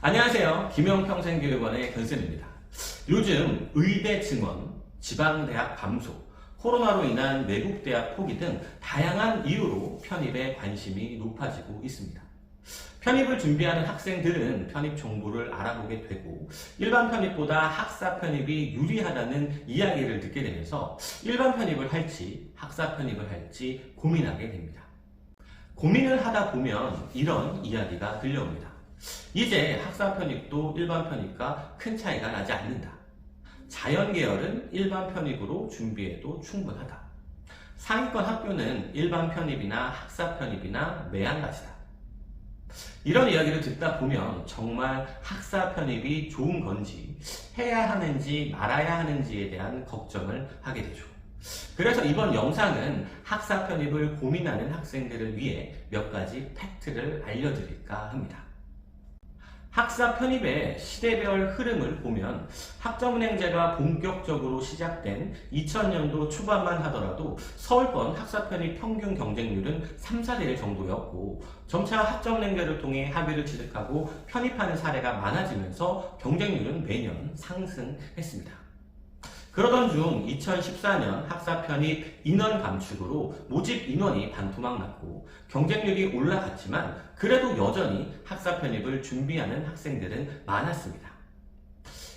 안녕하세요. 김영평생교육원의 견쌤입니다. 요즘 의대 증원, 지방대학 감소, 코로나로 인한 외국대학 포기 등 다양한 이유로 편입에 관심이 높아지고 있습니다. 편입을 준비하는 학생들은 편입 정보를 알아보게 되고 일반 편입보다 학사 편입이 유리하다는 이야기를 듣게 되면서 일반 편입을 할지 학사 편입을 할지 고민하게 됩니다. 고민을 하다 보면 이런 이야기가 들려옵니다. 이제 학사 편입도 일반 편입과 큰 차이가 나지 않는다. 자연계열은 일반 편입으로 준비해도 충분하다. 상위권 학교는 일반 편입이나 학사 편입이나 매한가지다. 이런 이야기를 듣다 보면 정말 학사 편입이 좋은 건지 해야 하는지 말아야 하는지에 대한 걱정을 하게 되죠. 그래서 이번 영상은 학사 편입을 고민하는 학생들을 위해 몇 가지 팩트를 알려드릴까 합니다. 학사 편입의 시대별 흐름을 보면 학점은행제가 본격적으로 시작된 2000년도 초반만 하더라도 서울권 학사 편입 평균 경쟁률은 3, 4대1 정도였고 점차 학점은행제를 통해 합의를 취득하고 편입하는 사례가 많아지면서 경쟁률은 매년 상승했습니다. 그러던 중 2014년 학사 편입 인원 감축으로 모집 인원이 반토막 났고 경쟁률이 올라갔지만 그래도 여전히 학사 편입을 준비하는 학생들은 많았습니다.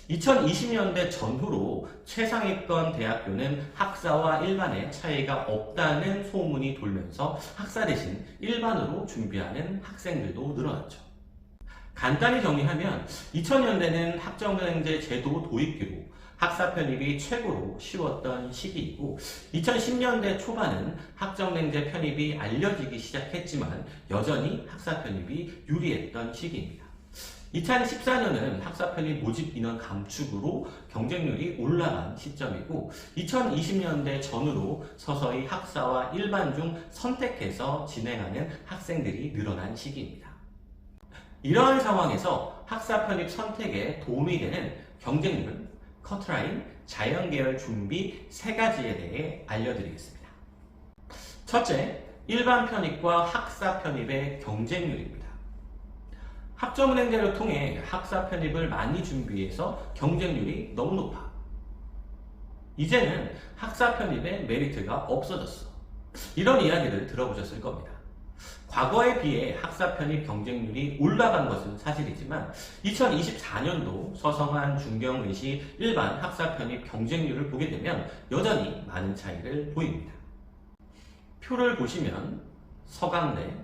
2020년대 전후로 최상위권 대학교는 학사와 일반의 차이가 없다는 소문이 돌면서 학사 대신 일반으로 준비하는 학생들도 늘어났죠. 간단히 정리하면 2000년대는 학점은행제 제도 도입기로 학사 편입이 최고로 쉬웠던 시기이고 2010년대 초반은 학점은행제 편입이 알려지기 시작했지만 여전히 학사 편입이 유리했던 시기입니다. 2014년은 학사 편입 모집 인원 감축으로 경쟁률이 올라간 시점이고 2020년대 전후로 서서히 학사와 일반 중 선택해서 진행하는 학생들이 늘어난 시기입니다. 이러한 상황에서 학사 편입 선택에 도움이 되는 경쟁률은 커트라인, 자연계열 준비 세 가지에 대해 알려드리겠습니다. 첫째, 일반 편입과 학사 편입의 경쟁률입니다. 학점은행제를 통해 학사 편입을 많이 준비해서 경쟁률이 너무 높아. 이제는 학사 편입의 메리트가 없어졌어. 이런 이야기를 들어보셨을 겁니다. 과거에 비해 학사 편입 경쟁률이 올라간 것은 사실이지만 2024년도 서성한 중경의시 일반 학사 편입 경쟁률을 보게 되면 여전히 많은 차이를 보입니다. 표를 보시면 서강대,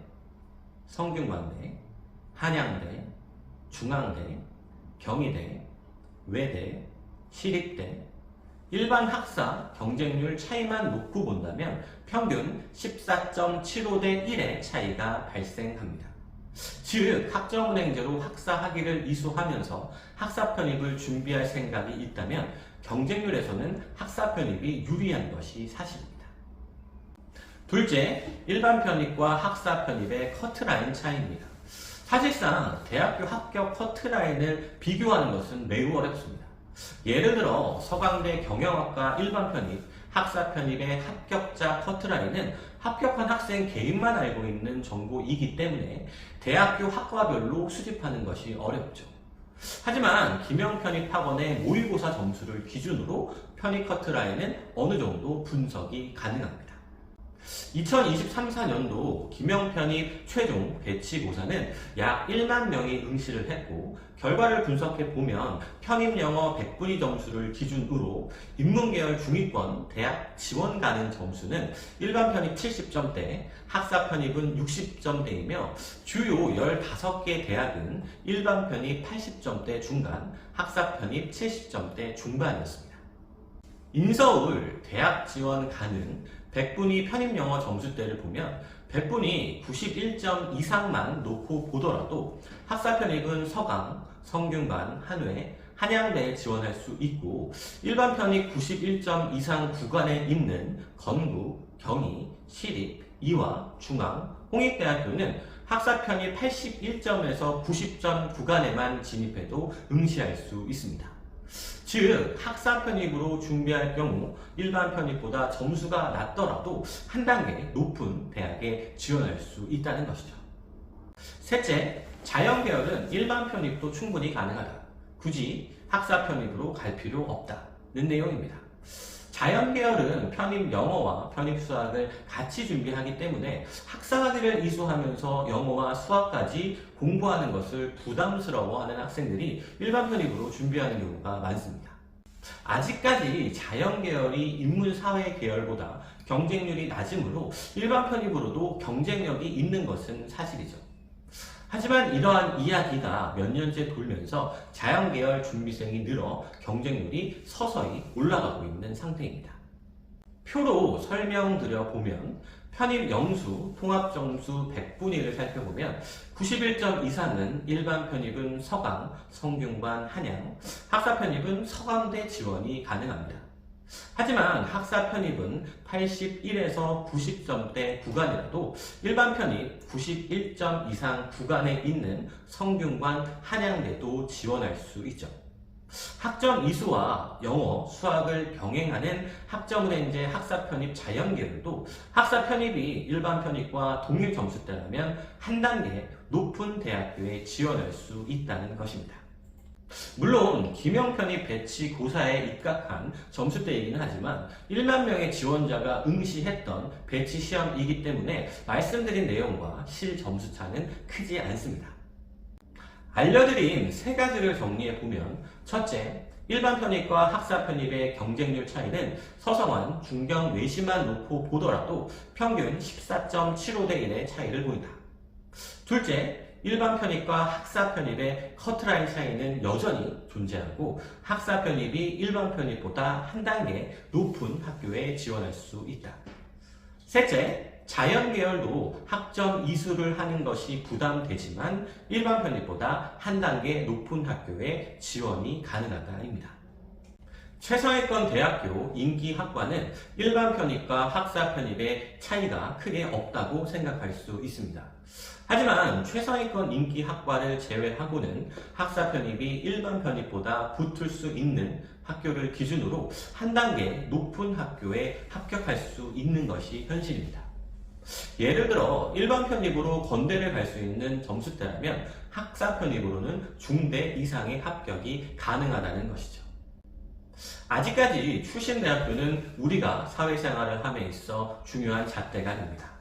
성균관대, 한양대, 중앙대, 경희대, 외대, 시립대, 일반 학사 경쟁률 차이만 놓고 본다면 평균 14.75대 1의 차이가 발생합니다. 즉, 학점은행제로 학사 학위를 이수하면서 학사 편입을 준비할 생각이 있다면 경쟁률에서는 학사 편입이 유리한 것이 사실입니다. 둘째, 일반 편입과 학사 편입의 커트라인 차이입니다. 사실상 대학교 합격 커트라인을 비교하는 것은 매우 어렵습니다. 예를 들어 서강대 경영학과 일반 편입, 학사 편입의 합격자 커트라인은 합격한 학생 개인만 알고 있는 정보이기 때문에 대학교 학과별로 수집하는 것이 어렵죠. 하지만 김영편입 학원의 모의고사 점수를 기준으로 편입 커트라인은 어느 정도 분석이 가능합니다. 2023-4년도 김영편입 최종 배치고사는 약 1만 명이 응시를 했고 결과를 분석해 보면 편입 영어 100분위 점수를 기준으로 인문계열 중위권 대학 지원 가능 점수는 일반 편입 70점대, 학사 편입은 60점대이며 주요 15개 대학은 일반 편입 80점대 중간, 학사 편입 70점대 중반이었습니다. 인서울 대학 지원 가능 100분위 편입 영어 점수대를 보면 100분위 91점 이상만 놓고 보더라도 학사 편입은 서강, 성균관, 한회, 한양대에 지원할 수 있고 일반 편입 91점 이상 구간에 있는 건국, 경희, 시립, 이화, 중앙, 홍익대학교는 학사 편입 81점에서 90점 구간에만 진입해도 응시할 수 있습니다. 즉, 학사 편입으로 준비할 경우 일반 편입보다 점수가 낮더라도 한 단계 높은 대학에 지원할 수 있다는 것이죠. 셋째, 자연계열은 일반 편입도 충분히 가능하다. 굳이 학사 편입으로 갈 필요 없다는 내용입니다. 자연계열은 편입 영어와 편입 수학을 같이 준비하기 때문에 학사학위를 이수하면서 영어와 수학까지 공부하는 것을 부담스러워하는 학생들이 일반 편입으로 준비하는 경우가 많습니다. 아직까지 자연계열이 인문사회 계열보다 경쟁률이 낮으므로 일반 편입으로도 경쟁력이 있는 것은 사실이죠. 하지만 이러한 이야기가 몇 년째 돌면서 자연계열 준비생이 늘어 경쟁률이 서서히 올라가고 있는 상태입니다. 표로 설명드려 보면 편입 영수, 통합점수 100분위를 살펴보면 91점 이상은 일반 편입은 서강, 성균관, 한양, 학사 편입은 서강대 지원이 가능합니다. 하지만 학사 편입은 81에서 90점대 구간이라도 일반 편입 91점 이상 구간에 있는 성균관, 한양대도 지원할 수 있죠. 학점 이수와 영어, 수학을 병행하는 학점은행제 학사 편입 자연계열도 학사 편입이 일반 편입과 동일 점수대라면 한 단계 높은 대학교에 지원할 수 있다는 것입니다. 물론 기명 편입 배치 고사에 입각한 점수대이긴 하지만 1만 명의 지원자가 응시했던 배치 시험이기 때문에 말씀드린 내용과 실 점수차는 크지 않습니다. 알려드린 세 가지를 정리해보면 첫째, 일반 편입과 학사 편입의 경쟁률 차이는 서성한 중경 내신만 놓고 보더라도 평균 14.75대 1의 차이를 보인다. 둘째, 일반 편입과 학사 편입의 커트라인 차이는 여전히 존재하고 학사 편입이 일반 편입보다 한 단계 높은 학교에 지원할 수 있다. 셋째, 자연계열도 학점 이수를 하는 것이 부담되지만 일반 편입보다 한 단계 높은 학교에 지원이 가능하다입니다. 최상위권 대학교 인기 학과는 일반 편입과 학사 편입의 차이가 크게 없다고 생각할 수 있습니다. 하지만 최상위권 인기 학과를 제외하고는 학사 편입이 일반 편입보다 붙을 수 있는 학교를 기준으로 한 단계 높은 학교에 합격할 수 있는 것이 현실입니다. 예를 들어 일반 편입으로 건대를 갈 수 있는 점수대라면 학사 편입으로는 중대 이상의 합격이 가능하다는 것이죠. 아직까지 출신대학교는 우리가 사회생활을 함에 있어 중요한 잣대가 됩니다.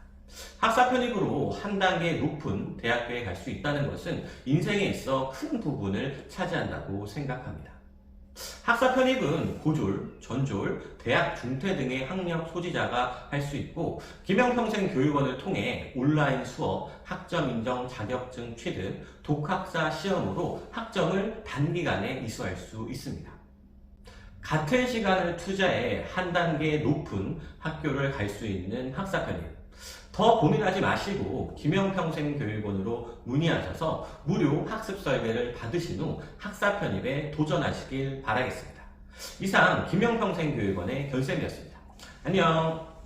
학사 편입으로 한 단계 높은 대학교에 갈 수 있다는 것은 인생에 있어 큰 부분을 차지한다고 생각합니다. 학사 편입은 고졸, 전졸, 대학 중퇴 등의 학력 소지자가 할 수 있고 기명평생교육원을 통해 온라인 수업, 학점 인정 자격증 취득, 독학사 시험으로 학점을 단기간에 이수할 수 있습니다. 같은 시간을 투자해 한 단계 높은 학교를 갈 수 있는 학사 편입. 더 고민하지 마시고 기명평생교육원으로 문의하셔서 무료 학습 설계를 받으신 후 학사 편입에 도전하시길 바라겠습니다. 이상 기명평생교육원의 견쌤이었습니다. 안녕.